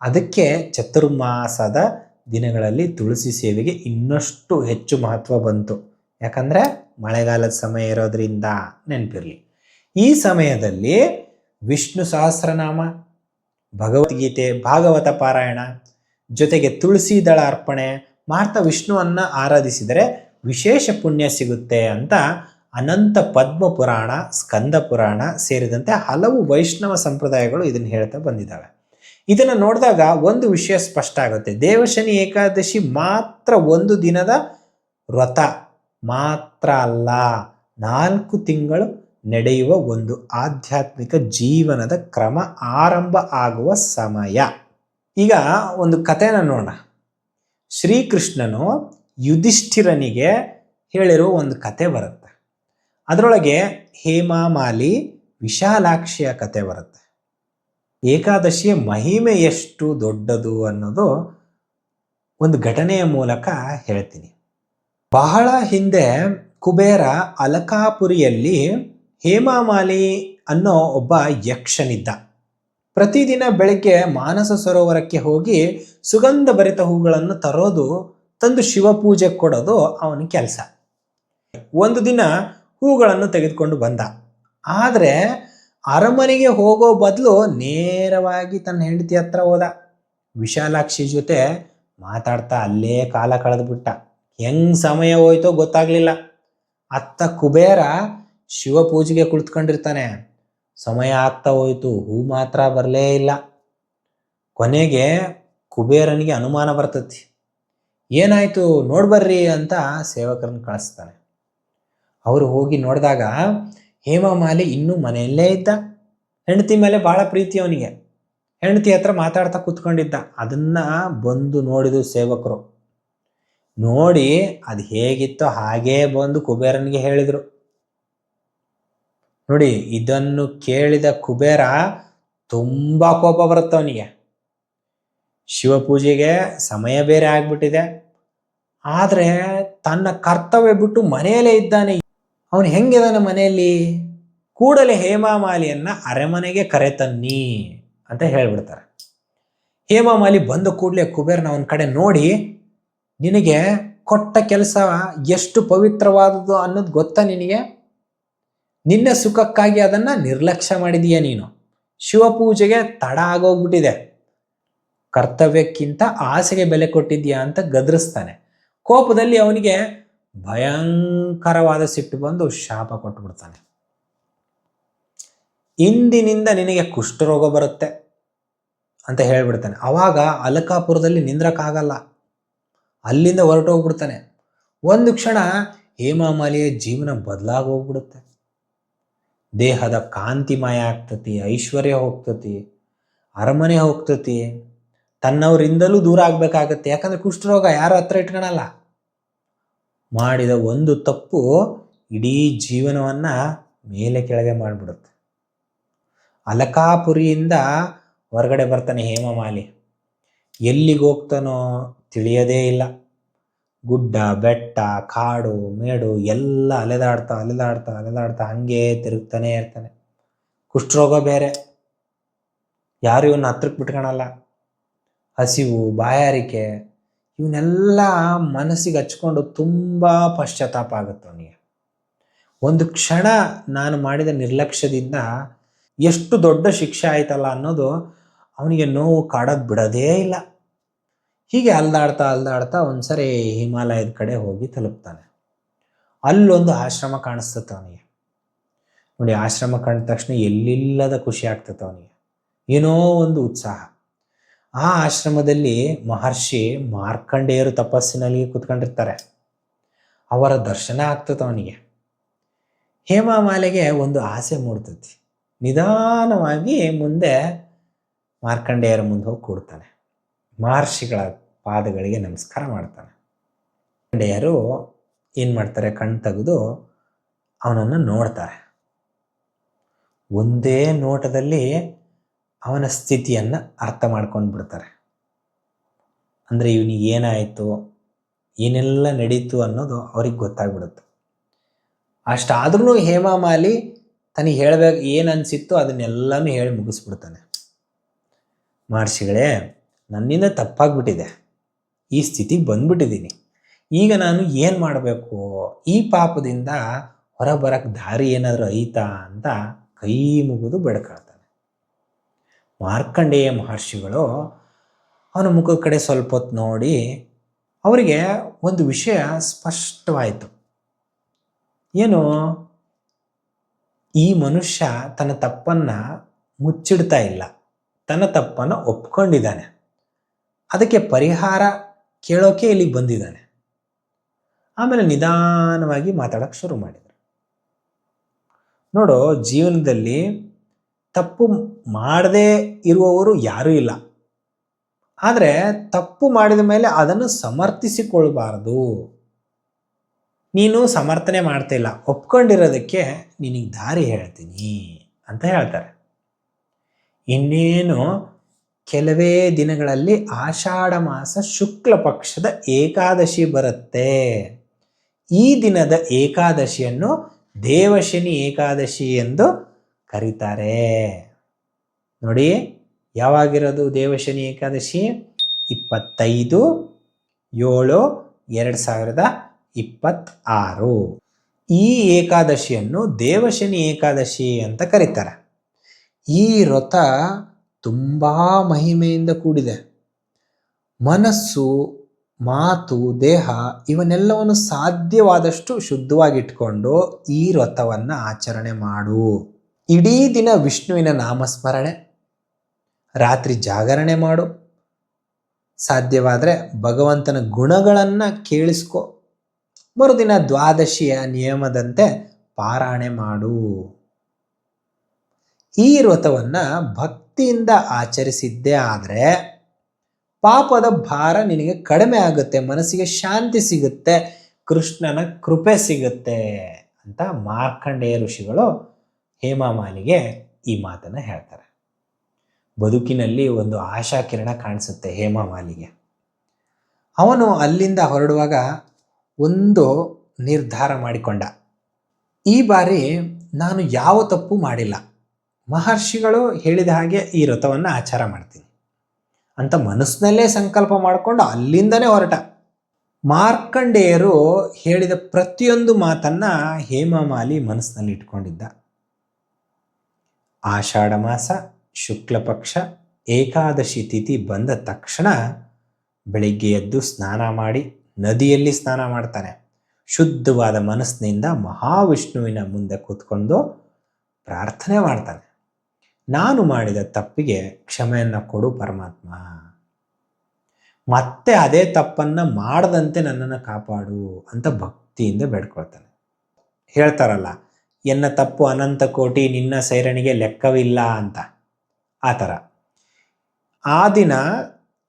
ಅದಕ್ಕೆ ಚತುರ್ಮಾಸದ ದಿನಗಳಲ್ಲಿ ತುಳಸಿ ಸೇವೆಗೆ ಇನ್ನಷ್ಟು ಹೆಚ್ಚು ಮಹತ್ವ ಬಂತು. ಯಾಕಂದರೆ ಮಳೆಗಾಲದ ಸಮಯ ಇರೋದ್ರಿಂದ ನೆನಪಿರಲಿ. ಈ ಸಮಯದಲ್ಲಿ ವಿಷ್ಣು ಸಹಸ್ರನಾಮ, ಭಗವದ್ಗೀತೆ, ಭಾಗವತ ಪಾರಾಯಣ ಜೊತೆಗೆ ತುಳಸಿ ದಳ ಅರ್ಪಣೆ ಮಾಡ್ತಾ ವಿಷ್ಣುವನ್ನು ಆರಾಧಿಸಿದರೆ ವಿಶೇಷ ಪುಣ್ಯ ಸಿಗುತ್ತೆ ಅಂತ ಅನಂತ ಪದ್ಮ ಪುರಾಣ, ಸ್ಕಂದ ಪುರಾಣ ಸೇರಿದಂತೆ ಹಲವು ವೈಷ್ಣವ ಸಂಪ್ರದಾಯಗಳು ಇದನ್ನು ಹೇಳ್ತಾ ಬಂದಿದ್ದಾವೆ. ಇದನ್ನು ನೋಡಿದಾಗ ಒಂದು ವಿಷಯ ಸ್ಪಷ್ಟ ಆಗುತ್ತೆ. ದೇವಶನಿ ಏಕಾದಶಿ ಮಾತ್ರ ಒಂದು ದಿನದ ವ್ರತ ಮಾತ್ರ ಅಲ್ಲ, 4 ತಿಂಗಳು ನಡೆಯುವ ಒಂದು ಆಧ್ಯಾತ್ಮಿಕ ಜೀವನದ ಕ್ರಮ ಆರಂಭ ಆಗುವ ಸಮಯ. ಈಗ ಒಂದು ಕಥೆನ ನೋಡೋಣ. ಶ್ರೀಕೃಷ್ಣನು ಯುಧಿಷ್ಠಿರನಿಗೆ ಹೇಳಿರೋ ಒಂದು ಕತೆ ಬರುತ್ತೆ. ಅದರೊಳಗೆ ಹೇಮಾಮಾಲಿ, ವಿಶಾಲಾಕ್ಷಿಯ ಕತೆ ಬರುತ್ತೆ. ಏಕಾದಶಿಯ ಮಹಿಮೆ ಎಷ್ಟು ದೊಡ್ಡದು ಅನ್ನೋದು ಒಂದು ಘಟನೆಯ ಮೂಲಕ ಹೇಳ್ತೀನಿ. ಬಹಳ ಹಿಂದೆ ಕುಬೇರ ಅಲಕಾಪುರಿಯಲ್ಲಿ ಹೇಮಾಮಾಲಿ ಅನ್ನೋ ಒಬ್ಬ ಯಕ್ಷನಿದ್ದ. ಪ್ರತಿದಿನ ಬೆಳಗ್ಗೆ ಮಾನಸ ಸರೋವರಕ್ಕೆ ಹೋಗಿ ಸುಗಂಧ ಭರಿತ ಹೂಗಳನ್ನು ತಂದು ಶಿವಪೂಜೆ ಕೊಡೋದು ಅವನ ಕೆಲಸ. ಒಂದು ದಿನ ಹೂಗಳನ್ನು ತೆಗೆದುಕೊಂಡು ಬಂದ. ಆದರೆ ಅರಮನೆಗೆ ಹೋಗೋ ಬದಲು ನೇರವಾಗಿ ತನ್ನ ಹೆಂಡತಿ ಹತ್ರ ಹೋದ. ವಿಶಾಲಾಕ್ಷಿ ಜೊತೆ ಮಾತಾಡ್ತಾ ಅಲ್ಲೇ ಕಾಲ ಕಳೆದ್ಬಿಟ್ಟ. ಹೆಂಗ್ ಸಮಯ ಹೋಯ್ತೋ ಗೊತ್ತಾಗ್ಲಿಲ್ಲ. ಅತ್ತ ಕುಬೇರ ಶಿವಪೂಜೆಗೆ ಕುಳಿತುಕೊಂಡಿರ್ತಾನೆ. ಸಮಯ ಆಗ್ತಾ ಹೋಯ್ತು, ಹೂ ಮಾತ್ರ ಬರಲೇ ಇಲ್ಲ. ಕೊನೆಗೆ ಕುಬೇರನಿಗೆ ಅನುಮಾನ ಬರ್ತತಿ. ಏನಾಯ್ತು ನೋಡ್ಬರ್ರಿ ಅಂತ ಸೇವಕರನ್ನು ಕಳಿಸ್ತಾನೆ. ಅವರು ಹೋಗಿ ನೋಡಿದಾಗ ಹೇಮಾಮಾಲಿ ಇನ್ನೂ ಮನೆಯಲ್ಲೇ ಇದ್ದ. ಹೆಂಡತಿ ಮೇಲೆ ಭಾಳ ಪ್ರೀತಿ ಅವನಿಗೆ. ಹೆಂಡತಿ ಹತ್ರ ಮಾತಾಡ್ತಾ ಕೂತ್ಕೊಂಡಿದ್ದ. ಅದನ್ನ ಬಂದು ನೋಡಿದ್ರು ಸೇವಕರು. ನೋಡಿ ಅದು ಹೇಗಿತ್ತೋ ಹಾಗೇ ಬಂದು ಕುಬೇರನಿಗೆ ಹೇಳಿದರು. ನೋಡಿ, ಇದನ್ನು ಕೇಳಿದ ಕುಬೇರ ತುಂಬ ಕೋಪ ಬರುತ್ತೆ ಅವನಿಗೆ. ಶಿವಪೂಜೆಗೆ ಸಮಯ ಬೇರೆ ಆಗ್ಬಿಟ್ಟಿದೆ, ಆದರೆ ತನ್ನ ಕರ್ತವ್ಯ ಬಿಟ್ಟು ಮನೆಯಲ್ಲೇ ಇದ್ದಾನೆ. ಅವನು ಹೆಂಗಿದಾನೆ ಮನೆಯಲ್ಲಿ? ಕೂಡಲೇ ಹೇಮಾಮಾಲಿಯನ್ನ ಅರಮನೆಗೆ ಕರೆತನ್ನಿ ಅಂತ ಹೇಳ್ಬಿಡ್ತಾರೆ. ಹೇಮಾಮಾಲಿ ಬಂದ ಕೂಡಲೇ ಕುಬೇರನ ಅವನ ಕಡೆ ನೋಡಿ, ನಿನಗೆ ಕೊಟ್ಟ ಕೆಲಸ ಎಷ್ಟು ಪವಿತ್ರವಾದದ್ದು ಅನ್ನೋದು ಗೊತ್ತಾ ನಿನಗೆ? ನಿನ್ನ ಸುಖಕ್ಕಾಗಿ ಅದನ್ನು ನಿರ್ಲಕ್ಷ್ಯ ಮಾಡಿದೀಯ ನೀನು. ಶಿವಪೂಜೆಗೆ ತಡ ಆಗೋಗ್ಬಿಟ್ಟಿದೆ. ಕರ್ತವ್ಯಕ್ಕಿಂತ ಆಸೆಗೆ ಬೆಲೆ ಕೊಟ್ಟಿದ್ಯಾ ಅಂತ ಗದರಿಸ್ತಾನೆ. ಕೋಪದಲ್ಲಿ ಅವನಿಗೆ ಭಯಂಕರವಾದ ಸಿಟ್ಟು ಬಂದು ಶಾಪ ಕೊಟ್ಟುಬಿಡ್ತಾನೆ. ಇಂದಿನಿಂದ ನಿನಗೆ ಕುಷ್ಠರೋಗ ಬರುತ್ತೆ ಅಂತ ಹೇಳ್ಬಿಡ್ತಾನೆ. ಆವಾಗ ಅಲಕಾಪುರದಲ್ಲಿ ನಿಂದ್ರಕ್ಕಾಗಲ್ಲ, ಅಲ್ಲಿಂದ ಹೊರಟೋಗ್ಬಿಡ್ತಾನೆ. ಒಂದು ಕ್ಷಣ ಹೇಮಾಮಾಲಿಯ ಜೀವನ ಬದಲಾಗೋಗ್ಬಿಡುತ್ತೆ. ದೇಹದ ಕಾಂತಿ ಮಾಯ ಆಗ್ತತಿ, ಐಶ್ವರ್ಯ ಹೋಗ್ತತಿ, ಅರಮನೆ ಹೋಗ್ತತಿ, ತನ್ನವರಿಂದಲೂ ದೂರ ಆಗ್ಬೇಕಾಗತ್ತೆ. ಯಾಕಂದ್ರೆ ಕುಷ್ಠರೋಗ ಯಾರು ಹತ್ರ ಇಟ್ಕೊಳಲ್ಲ. ಮಾಡಿದ ಒಂದು ತಪ್ಪು ಇಡೀ ಜೀವನವನ್ನ ಮೇಲೆ ಕೆಳಗೆ ಮಾಡಿಬಿಡುತ್ತೆ. ಅಲಕಾಪುರಿಯಿಂದ ಹೊರಗಡೆ ಬರ್ತಾನೆ ಹೇಮಾಮಾಲಿ. ಎಲ್ಲಿಗೆ ಹೋಗ್ತಾನೋ ತಿಳಿಯದೇ ಇಲ್ಲ. ಗುಡ್ಡ ಬೆಟ್ಟ ಕಾಡು ಮೇಡು ಎಲ್ಲ ಅಲೆದಾಡ್ತಾ ಹಂಗೆ ತಿರುಗ್ತಾನೆ ಇರ್ತಾನೆ. ಕುಷ್ಠರೋಗ ಬೇರೆ, ಯಾರು ಇವನ್ನ ಹತ್ರಕ್ಕೆ ಬಿಟ್ಕೊಳಲ್ಲ. ಹಸಿವು ಬಾಯಾರಿಕೆ ಇವನ್ನೆಲ್ಲ ಮನಸ್ಸಿಗೆ ಹಚ್ಕೊಂಡು ತುಂಬ ಪಶ್ಚಾತ್ತಾಪ ಆಗುತ್ತೆ ಅವನಿಗೆ. ಒಂದು ಕ್ಷಣ ನಾನು ಮಾಡಿದ ನಿರ್ಲಕ್ಷ್ಯದಿಂದ ಎಷ್ಟು ದೊಡ್ಡ ಶಿಕ್ಷೆ ಆಯ್ತಲ್ಲ ಅನ್ನೋದು ಅವನಿಗೆ ನೋವು ಕಾಡೋದು ಬಿಡೋದೇ ಇಲ್ಲ. ಹೀಗೆ ಅಲ್ದಾಡ್ತಾ ಒಂದ್ಸರಿ ಹಿಮಾಲಯದ ಕಡೆ ಹೋಗಿ ತಲುಪ್ತಾನೆ. ಅಲ್ಲೊಂದು ಆಶ್ರಮ ಕಾಣಿಸ್ತತೆ ಅವನಿಗೆ. ನೋಡಿ, ಆಶ್ರಮ ಕಂಡ ತಕ್ಷಣ ಎಲ್ಲಿಲ್ಲದ ಖುಷಿ ಆಗ್ತದೆ ಅವನಿಗೆ, ಏನೋ ಒಂದು ಉತ್ಸಾಹ. ಆ ಆಶ್ರಮದಲ್ಲಿ ಮಹರ್ಷಿ ಮಾರ್ಕಂಡೇಯರು ತಪಸ್ಸಿನಲ್ಲಿ ಕೂತ್ಕೊಂಡಿರ್ತಾರೆ. ಅವರ ದರ್ಶನ ಆಗ್ತದೆ ಅವನಿಗೆ. ಹೇಮಾಮಾಲಿಗೆ ಒಂದು ಆಸೆ ಮೂಡ್ತತಿ. ನಿಧಾನವಾಗಿ ಮುಂದೆ ಮಾರ್ಕಂಡೇಯರ ಮುಂದೆ ಹೋಗಿ ಕೂಡ್ತಾನೆ. ಮಹರ್ಷಿಗಳ ಪಾದಗಳಿಗೆ ನಮಸ್ಕಾರ ಮಾಡ್ತಾನೆ. ಮಾರ್ಕಂಡೇಯರು ಏನು ಮಾಡ್ತಾರೆ, ಕಣ್ ತೆಗೆದು ಅವನನ್ನು ನೋಡ್ತಾರೆ. ಒಂದೇ ನೋಟದಲ್ಲಿ ಅವನ ಸ್ಥಿತಿಯನ್ನು ಅರ್ಥ ಮಾಡ್ಕೊಂಡು ಬಿಡ್ತಾರೆ. ಅಂದರೆ ಇವನಿಗೆ ಏನಾಯಿತು, ಏನೆಲ್ಲ ನಡೀತು ಅನ್ನೋದು ಅವ್ರಿಗೆ ಗೊತ್ತಾಗ್ಬಿಡುತ್ತೆ. ಅಷ್ಟಾದ್ರೂ ಹೇಮಾಮಾಲಿ ತನಗೆ ಹೇಳಬೇಕು ಏನು ಅನಿಸಿತ್ತು ಅದನ್ನೆಲ್ಲನೂ ಹೇಳಿ ಮುಗಿಸ್ಬಿಡ್ತಾನೆ. ಮಹರ್ಷಿಗಳೇ, ನನ್ನಿಂದ ತಪ್ಪಾಗ್ಬಿಟ್ಟಿದೆ, ಈ ಸ್ಥಿತಿಗೆ ಬಂದ್ಬಿಟ್ಟಿದ್ದೀನಿ. ಈಗ ನಾನು ಏನು ಮಾಡಬೇಕು, ಈ ಪಾಪದಿಂದ ಹೊರಬರಕ್ಕೆ ದಾರಿ ಏನಾದರೂ ಐತಾ ಅಂತ ಕೈ ಮುಗಿದು ಬೇಡ್ಕೊಳ್ತಾನೆ. ಮಾರ್ಕಂಡೇಯ ಮಹರ್ಷಿಗಳು ಅವನ ಮುಖದ ಕಡೆ ಸ್ವಲ್ಪ ಹೊತ್ತು ನೋಡಿ ಅವರಿಗೆ ಒಂದು ವಿಷಯ ಸ್ಪಷ್ಟವಾಯಿತು. ಏನು, ಈ ಮನುಷ್ಯ ತನ್ನ ತಪ್ಪನ್ನು ಮುಚ್ಚಿಡ್ತಾ ಇಲ್ಲ, ತನ್ನ ತಪ್ಪನ್ನು ಒಪ್ಕೊಂಡಿದ್ದಾನೆ, ಅದಕ್ಕೆ ಪರಿಹಾರ ಕೇಳೋಕೆ ಇಲ್ಲಿಗೆ ಬಂದಿದ್ದಾನೆ. ಆಮೇಲೆ ನಿಧಾನವಾಗಿ ಮಾತಾಡೋಕ್ಕೆ ಶುರು ಮಾಡಿದರು. ನೋಡು, ಜೀವನದಲ್ಲಿ ತಪ್ಪು ಮಾಡದೇ ಇರುವವರು ಯಾರೂ ಇಲ್ಲ. ಆದರೆ ತಪ್ಪು ಮಾಡಿದ ಮೇಲೆ ಅದನ್ನು ಸಮರ್ಥಿಸಿಕೊಳ್ಬಾರ್ದು. ನೀನು ಸಮರ್ಥನೆ ಮಾಡ್ತಿಲ್ಲ, ಒಪ್ಕೊಂಡಿರೋದಕ್ಕೆ ನಿನಗೆ ದಾರಿ ಹೇಳ್ತೀನಿ ಅಂತ ಹೇಳ್ತಾರೆ. ಇನ್ನೇನು ಕೆಲವೇ ದಿನಗಳಲ್ಲಿ ಆಷಾಢ ಮಾಸ ಶುಕ್ಲ ಪಕ್ಷದ ಏಕಾದಶಿ ಬರುತ್ತೆ. ಈ ದಿನದ ಏಕಾದಶಿಯನ್ನು ದೇವಶನಿ ಏಕಾದಶಿ ಎಂದು ಕರೀತಾರೆ. ನೋಡಿ, ಯಾವಾಗಿರೋದು ದೇವಶನಿ ಏಕಾದಶಿ? 25/7/2026. ಈ ಏಕಾದಶಿಯನ್ನು ದೇವಶನಿ ಏಕಾದಶಿ ಅಂತ ಕರೀತಾರೆ. ಈ ವ್ರತ ತುಂಬ ಮಹಿಮೆಯಿಂದ ಕೂಡಿದೆ. ಮನಸ್ಸು, ಮಾತು, ದೇಹ ಇವನ್ನೆಲ್ಲವನ್ನು ಸಾಧ್ಯವಾದಷ್ಟು ಶುದ್ಧವಾಗಿಟ್ಕೊಂಡು ಈ ವ್ರತವನ್ನು ಆಚರಣೆ ಮಾಡು. ಇಡೀ ದಿನ ವಿಷ್ಣುವಿನ ನಾಮಸ್ಮರಣೆ, ರಾತ್ರಿ ಜಾಗರಣೆ ಮಾಡು, ಸಾಧ್ಯವಾದರೆ ಭಗವಂತನ ಗುಣಗಳನ್ನು ಕೇಳಿಸ್ಕೊ, ಮರುದಿನ ದ್ವಾದಶಿಯ ನಿಯಮದಂತೆ ಪಾರಾಯಣೆ ಮಾಡು. ಈ ವ್ರತವನ್ನು ಭಕ್ತಿಯಿಂದ ಆಚರಿಸಿದ್ದೇ ಆದರೆ ಪಾಪದ ಭಾರ ನಿನಗೆ ಕಡಿಮೆ ಆಗುತ್ತೆ, ಮನಸ್ಸಿಗೆ ಶಾಂತಿ ಸಿಗುತ್ತೆ, ಕೃಷ್ಣನ ಕೃಪೆ ಸಿಗುತ್ತೆ ಅಂತ ಮಾರ್ಕಂಡೇಯ ಋಷಿಗಳು ಹೇಮಾಮಾಲಿಗೆ ಈ ಮಾತನ್ನು ಹೇಳ್ತಾರೆ. ಬದುಕಿನಲ್ಲಿ ಒಂದು ಆಶಾಕಿರಣ ಕಾಣಿಸುತ್ತೆ ಹೇಮಾಮಾಲಿಗೆ. ಅವನು ಅಲ್ಲಿಂದ ಹೊರಡುವಾಗ ಒಂದು ನಿರ್ಧಾರ ಮಾಡಿಕೊಂಡ. ಈ ಬಾರಿ ನಾನು ಯಾವ ತಪ್ಪು ಮಾಡಿಲ್ಲ, ಮಹರ್ಷಿಗಳು ಹೇಳಿದ ಹಾಗೆ ಈ ವ್ರತವನ್ನು ಆಚಾರ ಮಾಡ್ತೀನಿ ಅಂತ ಮನಸ್ಸಿನಲ್ಲೇ ಸಂಕಲ್ಪ ಮಾಡಿಕೊಂಡು ಅಲ್ಲಿಂದನೇ ಹೊರಟ. ಮಾರ್ಕಂಡೇಯರು ಹೇಳಿದ ಪ್ರತಿಯೊಂದು ಮಾತನ್ನು ಹೇಮಾಮಾಲಿ ಮನಸ್ಸಿನಲ್ಲಿ ಇಟ್ಕೊಂಡಿದ್ದ. ಆಷಾಢ ಮಾಸ ಶುಕ್ಲ ಪಕ್ಷ ಏಕಾದಶಿ ತಿಥಿ ಬಂದ ತಕ್ಷಣ ಬೆಳಿಗ್ಗೆ ಎದ್ದು ಸ್ನಾನ ಮಾಡಿ ನದಿಯಲ್ಲಿ ಸ್ನಾನ ಮಾಡ್ತಾನೆ. ಶುದ್ಧವಾದ ಮನಸ್ಸಿನಿಂದ ಮಹಾವಿಷ್ಣುವಿನ ಮುಂದೆ ಕೂತ್ಕೊಂಡು ಪ್ರಾರ್ಥನೆ ಮಾಡ್ತಾನೆ. ನಾನು ಮಾಡಿದ ತಪ್ಪಿಗೆ ಕ್ಷಮೆಯನ್ನು ಕೊಡು ಪರಮಾತ್ಮ, ಮತ್ತೆ ಅದೇ ತಪ್ಪನ್ನು ಮಾಡದಂತೆ ನನ್ನನ್ನು ಕಾಪಾಡು ಅಂತ ಭಕ್ತಿಯಿಂದ ಬೇಡ್ಕೊಳ್ತಾನೆ. ಹೇಳ್ತಾರಲ್ಲ, ಎನ್ನ ತಪ್ಪು ಅನಂತ ಕೋಟಿ, ನಿನ್ನ ಸೈರಣಿಗೆ ಲೆಕ್ಕವಿಲ್ಲ ಅಂತ. ಆ ಥರ ಆ ದಿನ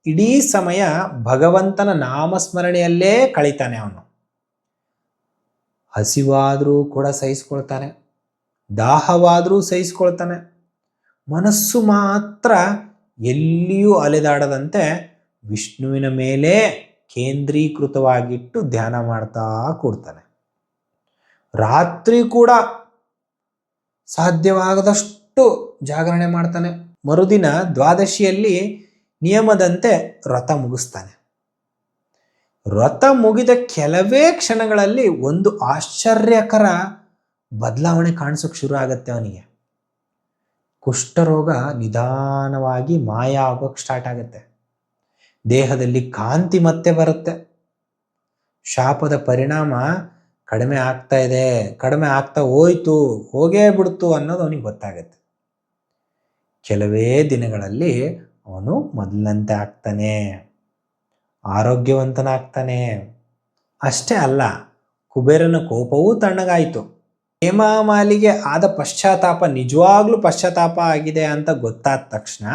ಇಡೀ ಸಮಯ ಭಗವಂತನ ನಾಮಸ್ಮರಣೆಯಲ್ಲೇ ಕಳೀತಾನೆ. ಅವನು ಹಸಿವಾದರೂ ಕೂಡ ಸಹಿಸ್ಕೊಳ್ತಾನೆ, ದಾಹವಾದರೂ ಸಹಿಸ್ಕೊಳ್ತಾನೆ. ಮನಸ್ಸು ಮಾತ್ರ ಎಲ್ಲಿಯೂ ಅಲೆದಾಡದಂತೆ ವಿಷ್ಣುವಿನ ಮೇಲೆ ಕೇಂದ್ರೀಕೃತವಾಗಿಟ್ಟು ಧ್ಯಾನ ಮಾಡ್ತಾ ಕೂಡ್ತಾನೆ. ರಾತ್ರಿ ಕೂಡ ಸಾಧ್ಯವಾಗದಷ್ಟು ಜಾಗರಣೆ ಮಾಡ್ತಾನೆ. ಮರುದಿನ ದ್ವಾದಶಿಯಲ್ಲಿ ನಿಯಮದಂತೆ ವ್ರತ ಮುಗಿಸ್ತಾನೆ. ವ್ರತ ಮುಗಿದ ಕೆಲವೇ ಕ್ಷಣಗಳಲ್ಲಿ ಒಂದು ಆಶ್ಚರ್ಯಕರ ಬದಲಾವಣೆ ಕಾಣಿಸೋಕೆ ಶುರು ಆಗುತ್ತೆ ಅವನಿಗೆ. ಕುಷ್ಠರೋಗ ನಿಧಾನವಾಗಿ ಮಾಯ ಆಗೋಕ್ಕೆ ಸ್ಟಾರ್ಟ್ ಆಗುತ್ತೆ. ದೇಹದಲ್ಲಿ ಕಾಂತಿ ಮತ್ತೆ ಬರುತ್ತೆ. ಶಾಪದ ಪರಿಣಾಮ ಕಡಿಮೆ ಆಗ್ತಾ ಇದೆ, ಕಡಿಮೆ ಆಗ್ತಾ ಹೋಯ್ತು, ಹೋಗೇ ಬಿಡ್ತು ಅನ್ನೋದು ಅವನಿಗೆ ಗೊತ್ತಾಗುತ್ತೆ. ಕೆಲವೇ ದಿನಗಳಲ್ಲಿ ಅವನು ಮೊದಲಂತೆ ಆಗ್ತಾನೆ, ಆರೋಗ್ಯವಂತನಾಗ್ತಾನೆ. ಅಷ್ಟೇ ಅಲ್ಲ, ಕುಬೇರನ ಕೋಪವೂ ತಣ್ಣಗಾಯಿತು. ಹೇಮಾಮಾಲಿಗೆ ಆದ ಪಶ್ಚಾತ್ತಾಪ ನಿಜವಾಗ್ಲೂ ಪಶ್ಚಾತ್ತಾಪ ಆಗಿದೆ ಅಂತ ಗೊತ್ತಾದ ತಕ್ಷಣ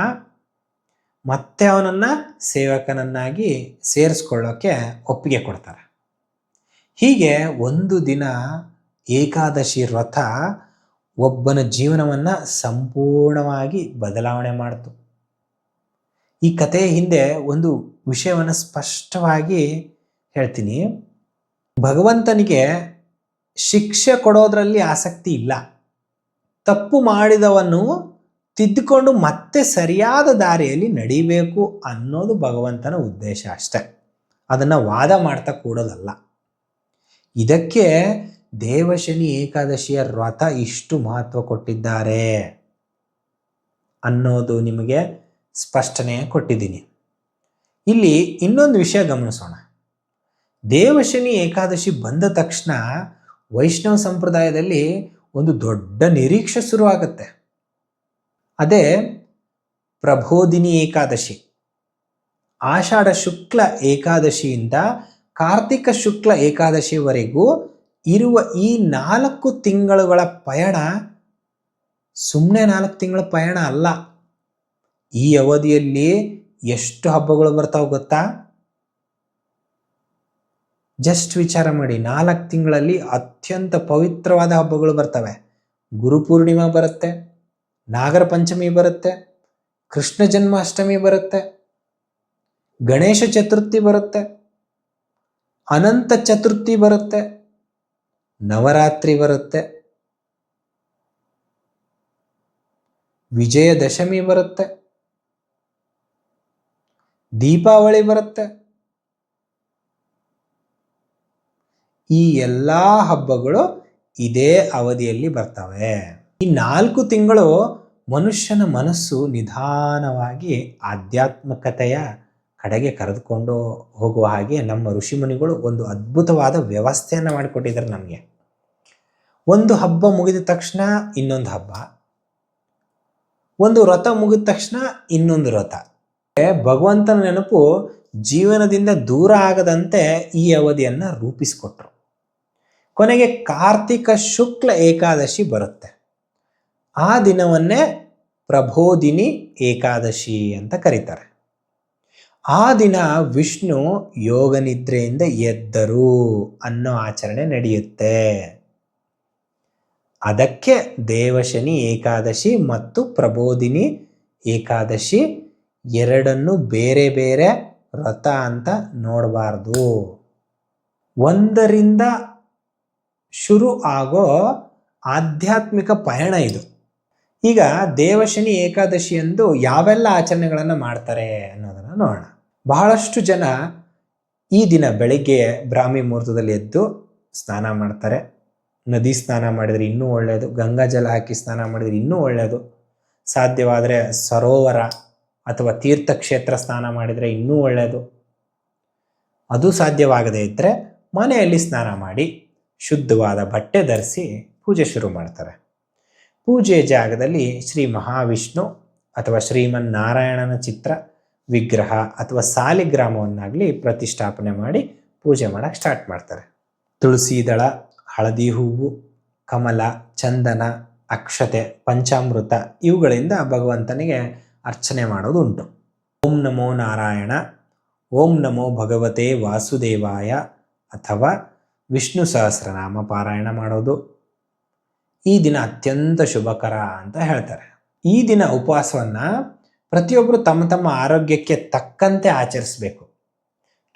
ಮತ್ತೆ ಅವನನ್ನು ಸೇವಕನನ್ನಾಗಿ ಸೇರಿಸ್ಕೊಳ್ಳೋಕ್ಕೆ ಒಪ್ಪಿಗೆ ಕೊಡ್ತಾರೆ. ಹೀಗೆ ಒಂದು ದಿನ ಏಕಾದಶಿ ವ್ರತ ಒಬ್ಬನ ಜೀವನವನ್ನು ಸಂಪೂರ್ಣವಾಗಿ ಬದಲಾವಣೆ ಮಾಡಿತು. ಈ ಕಥೆಯ ಹಿಂದೆ ಒಂದು ವಿಷಯವನ್ನು ಸ್ಪಷ್ಟವಾಗಿ ಹೇಳ್ತೀನಿ. ಭಗವಂತನಿಗೆ ಶಿಕ್ಷೆ ಕೊಡೋದ್ರಲ್ಲಿ ಆಸಕ್ತಿ ಇಲ್ಲ. ತಪ್ಪು ಮಾಡಿದವನು ತಿದ್ದುಕೊಂಡು ಮತ್ತೆ ಸರಿಯಾದ ದಾರಿಯಲ್ಲಿ ನಡಿಬೇಕು ಅನ್ನೋದು ಭಗವಂತನ ಉದ್ದೇಶ ಅಷ್ಟೆ. ಅದನ್ನು ವಾದ ಮಾಡ್ತಾ ಕೂಡೋದಲ್ಲ. ಇದಕ್ಕೆ ದೇವಶನಿ ಏಕಾದಶಿಯ ವ್ರತ ಇಷ್ಟು ಮಹತ್ವ ಕೊಟ್ಟಿದ್ದಾರೆ ಅನ್ನೋದು ನಿಮಗೆ ಸ್ಪಷ್ಟನೆ ಕೊಟ್ಟಿದ್ದೀನಿ. ಇಲ್ಲಿ ಇನ್ನೊಂದು ವಿಷಯ ಗಮನಿಸೋಣ. ದೇವಶನಿ ಏಕಾದಶಿ ಬಂದ ತಕ್ಷಣ ವೈಷ್ಣವ ಸಂಪ್ರದಾಯದಲ್ಲಿ ಒಂದು ದೊಡ್ಡ ನಿರೀಕ್ಷೆ ಶುರುವಾಗುತ್ತೆ. ಅದೇ ಪ್ರಬೋಧಿನಿ ಏಕಾದಶಿ. ಆಷಾಢ ಶುಕ್ಲ ಏಕಾದಶಿಯಿಂದ ಕಾರ್ತಿಕ ಶುಕ್ಲ ಏಕಾದಶಿವರೆಗೂ ಇರುವ ಈ 4 ತಿಂಗಳುಗಳ ಪಯಣ ಸುಮ್ಮನೆ 4 ತಿಂಗಳ ಪಯಣ ಅಲ್ಲ. ಈ ಅವಧಿಯಲ್ಲಿ ಎಷ್ಟು ಹಬ್ಬಗಳು ಬರ್ತಾವೆ ಗೊತ್ತಾ? ಜಸ್ಟ್ ವಿಚಾರ ಮಾಡಿ. 4 ತಿಂಗಳಲ್ಲಿ ಅತ್ಯಂತ ಪವಿತ್ರವಾದ ಹಬ್ಬಗಳು ಬರ್ತವೆ. ಗುರುಪೂರ್ಣಿಮಾ ಬರುತ್ತೆ, ನಾಗರ ಪಂಚಮಿ ಬರುತ್ತೆ, ಕೃಷ್ಣ ಜನ್ಮಾಷ್ಟಮಿ ಬರುತ್ತೆ, ಗಣೇಶ ಚತುರ್ಥಿ ಬರುತ್ತೆ, ಅನಂತ ಚತುರ್ಥಿ ಬರುತ್ತೆ, ನವರಾತ್ರಿ ಬರುತ್ತೆ, ವಿಜಯದಶಮಿ ಬರುತ್ತೆ, ದೀಪಾವಳಿ ಬರುತ್ತೆ. ಈ ಎಲ್ಲ ಹಬ್ಬಗಳು ಇದೇ ಅವಧಿಯಲ್ಲಿ ಬರ್ತವೆ. ಈ 4 ತಿಂಗಳು ಮನುಷ್ಯನ ಮನಸ್ಸು ನಿಧಾನವಾಗಿ ಆಧ್ಯಾತ್ಮಿಕತೆಯ ಕಡೆಗೆ ಕರೆದುಕೊಂಡು ಹೋಗುವ ಹಾಗೆ ನಮ್ಮ ಋಷಿಮುನಿಗಳು ಒಂದು ಅದ್ಭುತವಾದ ವ್ಯವಸ್ಥೆಯನ್ನು ಮಾಡಿಕೊಟ್ಟಿದ್ದಾರೆ ನಮಗೆ. ಒಂದು ಹಬ್ಬ ಮುಗಿದ ತಕ್ಷಣ ಇನ್ನೊಂದು ಹಬ್ಬ, ಒಂದು ವ್ರತ ಮುಗಿದ ತಕ್ಷಣ ಇನ್ನೊಂದು ವ್ರತ. ಭಗವಂತನ ನೆನಪು ಜೀವನದಿಂದ ದೂರ ಆಗದಂತೆ ಈ ಅವಧಿಯನ್ನು ರೂಪಿಸಿಕೊಟ್ರು. ಕೊನೆಗೆ ಕಾರ್ತಿಕ ಶುಕ್ಲ ಏಕಾದಶಿ ಬರುತ್ತೆ. ಆ ದಿನವನ್ನೇ ಪ್ರಬೋಧಿನಿ ಏಕಾದಶಿ ಅಂತ ಕರೀತಾರೆ. ಆ ದಿನ ವಿಷ್ಣು ಯೋಗ ನಿದ್ರೆಯಿಂದ ಎದ್ದರು ಅನ್ನೋ ಆಚರಣೆ ನಡೆಯುತ್ತೆ. ಅದಕ್ಕೆ ದೇವಶನಿ ಏಕಾದಶಿ ಮತ್ತು ಪ್ರಬೋಧಿನಿ ಏಕಾದಶಿ ಎರಡನ್ನು ಬೇರೆ ಬೇರೆ ವ್ರತ ಅಂತ ನೋಡಬಾರ್ದು. ಒಂದರಿಂದ ಶುರು ಆಗೋ ಆಧ್ಯಾತ್ಮಿಕ ಪಯಣ ಇದು. ಈಗ ದೇವಶನಿ ಏಕಾದಶಿಯಂದು ಯಾವೆಲ್ಲ ಆಚರಣೆಗಳನ್ನು ಮಾಡ್ತಾರೆ ಅನ್ನೋದನ್ನು ನೋಡೋಣ. ಬಹಳಷ್ಟು ಜನ ಈ ದಿನ ಬೆಳಿಗ್ಗೆ ಬ್ರಾಹ್ಮಿ ಮುಹೂರ್ತದಲ್ಲಿ ಎದ್ದು ಸ್ನಾನ ಮಾಡ್ತಾರೆ. ನದಿ ಸ್ನಾನ ಮಾಡಿದರೆ ಇನ್ನೂ ಒಳ್ಳೆಯದು, ಗಂಗಾ ಜಲ ಹಾಕಿ ಸ್ನಾನ ಮಾಡಿದರೆ ಇನ್ನೂ ಒಳ್ಳೆಯದು. ಸಾಧ್ಯವಾದರೆ ಸರೋವರ ಅಥವಾ ತೀರ್ಥಕ್ಷೇತ್ರ ಸ್ನಾನ ಮಾಡಿದರೆ ಇನ್ನೂ ಒಳ್ಳೆಯದು. ಅದು ಸಾಧ್ಯವಾಗದೇ ಇದ್ದರೆ ಮನೆಯಲ್ಲಿ ಸ್ನಾನ ಮಾಡಿ ಶುದ್ಧವಾದ ಬಟ್ಟೆ ಧರಿಸಿ ಪೂಜೆ ಶುರು ಮಾಡ್ತಾರೆ. ಪೂಜೆ ಜಾಗದಲ್ಲಿ ಶ್ರೀ ಮಹಾವಿಷ್ಣು ಅಥವಾ ಶ್ರೀಮನ್ನಾರಾಯಣನ ಚಿತ್ರ, ವಿಗ್ರಹ ಅಥವಾ ಸಾಲಿಗ್ರಾಮವನ್ನಾಗಲಿ ಪ್ರತಿಷ್ಠಾಪನೆ ಮಾಡಿ ಪೂಜೆ ಮಾಡೋಕ್ಕೆ ಸ್ಟಾರ್ಟ್ ಮಾಡ್ತಾರೆ. ತುಳಸಿ ದಳ, ಹಳದಿ ಹೂವು, ಕಮಲ, ಚಂದನ, ಅಕ್ಷತೆ, ಪಂಚಾಮೃತ ಇವುಗಳಿಂದ ಭಗವಂತನಿಗೆ ಅರ್ಚನೆ ಮಾಡೋದು ಉಂಟು. ಓಂ ನಮೋ ನಾರಾಯಣ, ಓಂ ನಮೋ ಭಗವತೆ ವಾಸುದೇವಾಯ ಅಥವಾ ವಿಷ್ಣು ಸಹಸ್ರನಾಮ ಪಾರಾಯಣ ಮಾಡೋದು ಈ ದಿನ ಅತ್ಯಂತ ಶುಭಕರ ಅಂತ ಹೇಳ್ತಾರೆ. ಈ ದಿನ ಉಪವಾಸವನ್ನು ಪ್ರತಿಯೊಬ್ಬರು ತಮ್ಮ ತಮ್ಮ ಆರೋಗ್ಯಕ್ಕೆ ತಕ್ಕಂತೆ ಆಚರಿಸಬೇಕು.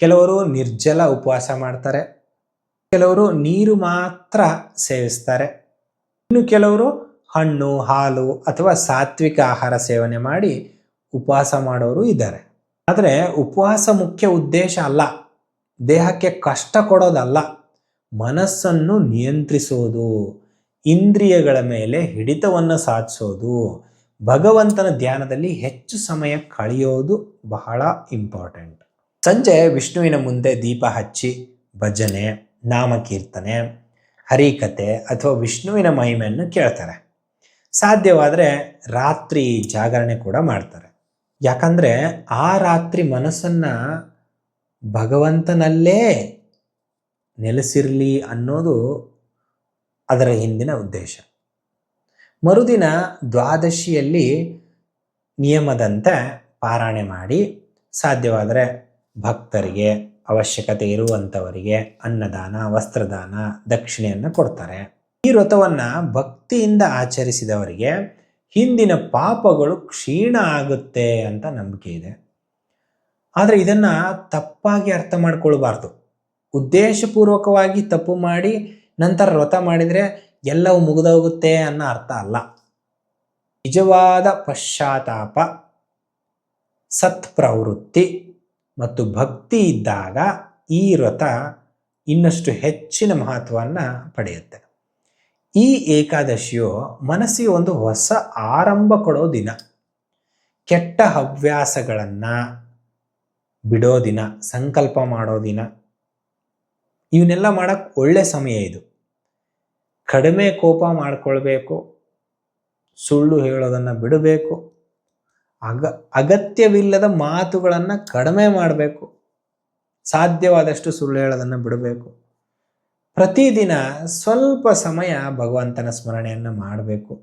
ಕೆಲವರು ನಿರ್ಜಲ ಉಪವಾಸ ಮಾಡ್ತಾರೆ, ಕೆಲವರು ನೀರು ಮಾತ್ರ ಸೇವಿಸ್ತಾರೆ, ಇನ್ನು ಕೆಲವರು ಹಣ್ಣು, ಹಾಲು ಅಥವಾ ಸಾತ್ವಿಕ ಆಹಾರ ಸೇವನೆ ಮಾಡಿ ಉಪವಾಸ ಮಾಡೋರು ಇದ್ದಾರೆ. ಆದರೆ ಉಪವಾಸ ಮುಖ್ಯ ಉದ್ದೇಶ ಅಲ್ಲ, ದೇಹಕ್ಕೆ ಕಷ್ಟ ಕೊಡೋದಲ್ಲ, ಮನಸ್ಸನ್ನು ನಿಯಂತ್ರಿಸೋದು, ಇಂದ್ರಿಯಗಳ ಮೇಲೆ ಹಿಡಿತವನ್ನು ಸಾಧಿಸೋದು, ಭಗವಂತನ ಧ್ಯಾನದಲ್ಲಿ ಹೆಚ್ಚು ಸಮಯ ಕಳೆಯೋದು ಬಹಳ ಇಂಪಾರ್ಟೆಂಟ್. ಸಂಜೆ ವಿಷ್ಣುವಿನ ಮುಂದೆ ದೀಪ ಹಚ್ಚಿ ಭಜನೆ, ನಾಮಕೀರ್ತನೆ, ಹರಿಕತೆ ಅಥವಾ ವಿಷ್ಣುವಿನ ಮಹಿಮೆಯನ್ನು ಕೇಳ್ತಾರೆ. ಸಾಧ್ಯವಾದರೆ ರಾತ್ರಿ ಜಾಗರಣೆ ಕೂಡ ಮಾಡ್ತಾರೆ. ಯಾಕಂದರೆ ಆ ರಾತ್ರಿ ಮನಸ್ಸನ್ನು ಭಗವಂತನಲ್ಲೇ ನೆಲೆಸಿರಲಿ ಅನ್ನೋದು ಅದರ ಹಿಂದಿನ ಉದ್ದೇಶ. ಮರುದಿನ ದ್ವಾದಶಿಯಲ್ಲಿ ನಿಯಮದಂತೆ ಪಾರಾಯಣೆ ಮಾಡಿ ಸಾಧ್ಯವಾದರೆ ಭಕ್ತರಿಗೆ, ಅವಶ್ಯಕತೆ ಇರುವಂಥವರಿಗೆ ಅನ್ನದಾನ, ವಸ್ತ್ರದಾನ, ದಕ್ಷಿಣೆಯನ್ನು ಕೊಡ್ತಾರೆ. ಈ ವ್ರತವನ್ನು ಭಕ್ತಿಯಿಂದ ಆಚರಿಸಿದವರಿಗೆ ಹಿಂದಿನ ಪಾಪಗಳು ಕ್ಷೀಣ ಆಗುತ್ತೆ ಅಂತ ನಂಬಿಕೆ ಇದೆ. ಆದರೆ ಇದನ್ನು ತಪ್ಪಾಗಿ ಅರ್ಥ ಮಾಡ್ಕೊಳ್ಬಾರ್ದು. ಉದ್ದೇಶಪೂರ್ವಕವಾಗಿ ತಪ್ಪು ಮಾಡಿ ನಂತರ ವ್ರತ ಮಾಡಿದರೆ ಎಲ್ಲವೂ ಮುಗಿದೋಗುತ್ತೆ ಅನ್ನೋ ಅರ್ಥ ಅಲ್ಲ. ನಿಜವಾದ ಪಶ್ಚಾತ್ತಾಪ, ಸತ್ಪ್ರವೃತ್ತಿ ಮತ್ತು ಭಕ್ತಿ ಇದ್ದಾಗ ಈ ವ್ರತ ಇನ್ನಷ್ಟು ಹೆಚ್ಚಿನ ಮಹತ್ವವನ್ನು ಪಡೆಯುತ್ತೆ. ಈ ಏಕಾದಶಿಯು ಮನಸ್ಸಿಗೆ ಒಂದು ಹೊಸ ಆರಂಭ ಕೊಡೋ ದಿನ, ಕೆಟ್ಟ ಹವ್ಯಾಸಗಳನ್ನು ಬಿಡೋ ದಿನ, ಸಂಕಲ್ಪ ಮಾಡೋ ದಿನ, ಇವನ್ನೆಲ್ಲ ಮಾಡೋಕ್ಕೆ ಒಳ್ಳೆ ಸಮಯ ಇದು. ಕಡಿಮೆ ಕೋಪ ಮಾಡಿಕೊಳ್ಬೇಕು, ಸುಳ್ಳು ಹೇಳೋದನ್ನು ಬಿಡಬೇಕು, ಅಗತ್ಯವಿಲ್ಲದ ಮಾತುಗಳನ್ನು ಕಡಿಮೆ ಮಾಡಬೇಕು, ಸಾಧ್ಯವಾದಷ್ಟು ಸುಳ್ಳು ಹೇಳೋದನ್ನು ಬಿಡಬೇಕು. ಪ್ರತಿದಿನ ಸ್ವಲ್ಪ ಸಮಯ ಭಗವಂತನ ಸ್ಮರಣೆಯನ್ನು ಮಾಡಬೇಕು.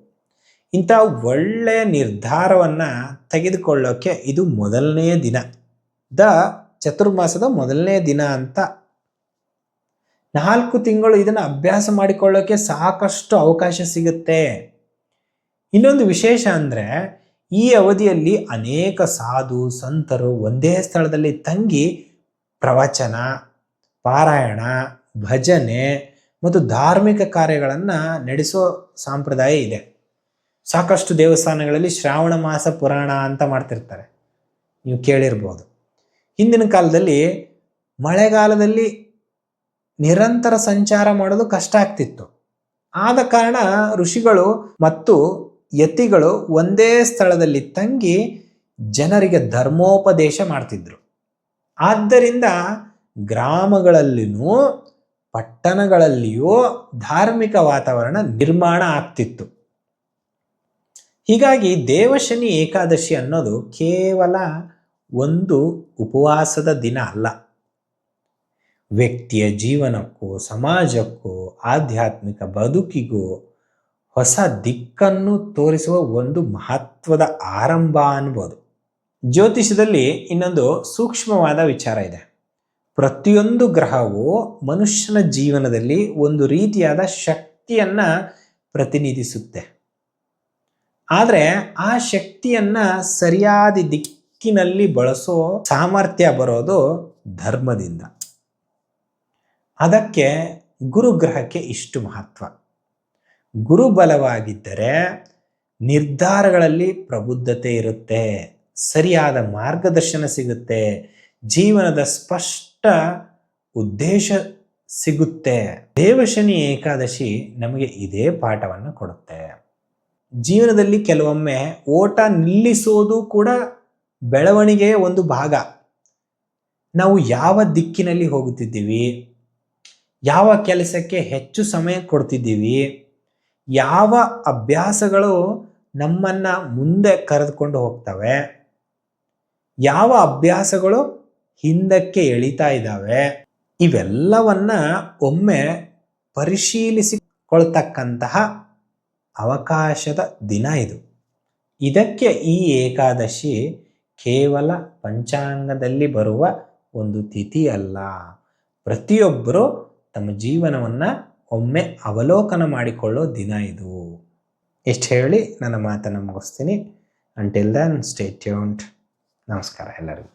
ಇಂಥ ಒಳ್ಳೆಯ ನಿರ್ಧಾರವನ್ನು ತೆಗೆದುಕೊಳ್ಳೋಕ್ಕೆ ಇದು ಮೊದಲನೇ ದಿನ, ಚತುರ್ಮಾಸದ ಮೊದಲನೇ ದಿನ ಅಂತ. 4 ತಿಂಗಳು ಇದನ್ನು ಅಭ್ಯಾಸ ಮಾಡಿಕೊಳ್ಳೋಕ್ಕೆ ಸಾಕಷ್ಟು ಅವಕಾಶ ಸಿಗುತ್ತೆ. ಇನ್ನೊಂದು ವಿಶೇಷ ಅಂದರೆ, ಈ ಅವಧಿಯಲ್ಲಿ ಅನೇಕ ಸಾಧು ಸಂತರು ಒಂದೇ ಸ್ಥಳದಲ್ಲಿ ತಂಗಿ ಪ್ರವಚನ, ಪಾರಾಯಣ, ಭಜನೆ ಮತ್ತು ಧಾರ್ಮಿಕ ಕಾರ್ಯಗಳನ್ನು ನಡೆಸೋ ಸಂಪ್ರದಾಯ ಇದೆ. ಸಾಕಷ್ಟು ದೇವಸ್ಥಾನಗಳಲ್ಲಿ ಶ್ರಾವಣ ಮಾಸ ಪುರಾಣ ಅಂತ ಮಾಡ್ತಿರ್ತಾರೆ, ನೀವು ಕೇಳಿರ್ಬೋದು. ಹಿಂದಿನ ಕಾಲದಲ್ಲಿ ಮಳೆಗಾಲದಲ್ಲಿ ನಿರಂತರ ಸಂಚಾರ ಮಾಡೋದು ಕಷ್ಟ ಆಗ್ತಿತ್ತು. ಆದ ಕಾರಣ ಋಷಿಗಳು ಮತ್ತು ಯತಿಗಳು ಒಂದೇ ಸ್ಥಳದಲ್ಲಿ ತಂಗಿ ಜನರಿಗೆ ಧರ್ಮೋಪದೇಶ ಮಾಡ್ತಿದ್ರು. ಆದ್ದರಿಂದ ಗ್ರಾಮಗಳಲ್ಲಿಯೂ ಪಟ್ಟಣಗಳಲ್ಲಿಯೂ ಧಾರ್ಮಿಕ ವಾತಾವರಣ ನಿರ್ಮಾಣ ಆಗ್ತಿತ್ತು. ಹೀಗಾಗಿ ದೇವಶನಿ ಏಕಾದಶಿ ಅನ್ನೋದು ಕೇವಲ ಒಂದು ಉಪವಾಸದ ದಿನ ಅಲ್ಲ, ವ್ಯಕ್ತಿಯ ಜೀವನಕ್ಕೂ ಸಮಾಜಕ್ಕೂ ಆಧ್ಯಾತ್ಮಿಕ ಬದುಕಿಗೂ ಹೊಸ ದಿಕ್ಕನ್ನು ತೋರಿಸುವ ಒಂದು ಮಹತ್ವದ ಆರಂಭ ಅನ್ಬೋದು. ಜ್ಯೋತಿಷದಲ್ಲಿ ಇನ್ನೊಂದು ಸೂಕ್ಷ್ಮವಾದ ವಿಚಾರ ಇದೆ. ಪ್ರತಿಯೊಂದು ಗ್ರಹವು ಮನುಷ್ಯನ ಜೀವನದಲ್ಲಿ ಒಂದು ರೀತಿಯಾದ ಶಕ್ತಿಯನ್ನು ಪ್ರತಿನಿಧಿಸುತ್ತೆ. ಆದರೆ ಆ ಶಕ್ತಿಯನ್ನು ಸರಿಯಾದ ದಿಕ್ಕಿನಲ್ಲಿ ಬಳಸೋ ಸಾಮರ್ಥ್ಯ ಬರೋದು ಧರ್ಮದಿಂದ. ಅದಕ್ಕೆ ಗುರುಗ್ರಹಕ್ಕೆ ಇಷ್ಟು ಮಹತ್ವ. ಗುರು ಬಲವಾಗಿದ್ದರೆ ನಿರ್ಧಾರಗಳಲ್ಲಿ ಪ್ರಬುದ್ಧತೆ ಇರುತ್ತೆ, ಸರಿಯಾದ ಮಾರ್ಗದರ್ಶನ ಸಿಗುತ್ತೆ, ಜೀವನದ ಸ್ಪಷ್ಟ ಉದ್ದೇಶ ಸಿಗುತ್ತೆ. ದೇವಶನಿ ಏಕಾದಶಿ ನಮಗೆ ಇದೇ ಪಾಠವನ್ನು ಕೊಡುತ್ತೆ. ಜೀವನದಲ್ಲಿ ಕೆಲವೊಮ್ಮೆ ಓಟ ನಿಲ್ಲಿಸೋದು ಕೂಡ ಬೆಳವಣಿಗೆಯ ಒಂದು ಭಾಗ. ನಾವು ಯಾವ ದಿಕ್ಕಿನಲ್ಲಿ ಹೋಗುತ್ತಿದ್ದೀವಿ, ಯಾವ ಕೆಲಸಕ್ಕೆ ಹೆಚ್ಚು ಸಮಯ ಕೊಡ್ತಿದ್ದೀವಿ, ಯಾವ ಅಭ್ಯಾಸಗಳು ನಮ್ಮನ್ನು ಮುಂದೆ ಕರೆದುಕೊಂಡು ಹೋಗ್ತವೆ, ಯಾವ ಅಭ್ಯಾಸಗಳು ಹಿಂದಕ್ಕೆ ಎಳಿತಾ ಇದ್ದಾವೆ, ಇವೆಲ್ಲವನ್ನ ಒಮ್ಮೆ ಪರಿಶೀಲಿಸಿಕೊಳ್ತಕ್ಕಂತಹ ಅವಕಾಶದ ದಿನ ಇದು. ಇದಕ್ಕೆ ಈ ಏಕಾದಶಿ ಕೇವಲ ಪಂಚಾಂಗದಲ್ಲಿ ಬರುವ ಒಂದು ತಿಥಿ ಅಲ್ಲ. ಪ್ರತಿಯೊಬ್ಬರೂ ತಮ್ಮ ಜೀವನವನ್ನು ಒಮ್ಮೆ ಅವಲೋಕನ ಮಾಡಿಕೊಳ್ಳೋ ದಿನ ಇದು. ಇಷ್ಟು ಹೇಳಿ ನನ್ನ ಮಾತನ್ನು ಮುಗಿಸ್ತೀನಿ. Until then stay tuned. ನಮಸ್ಕಾರ ಎಲ್ಲರಿಗೂ.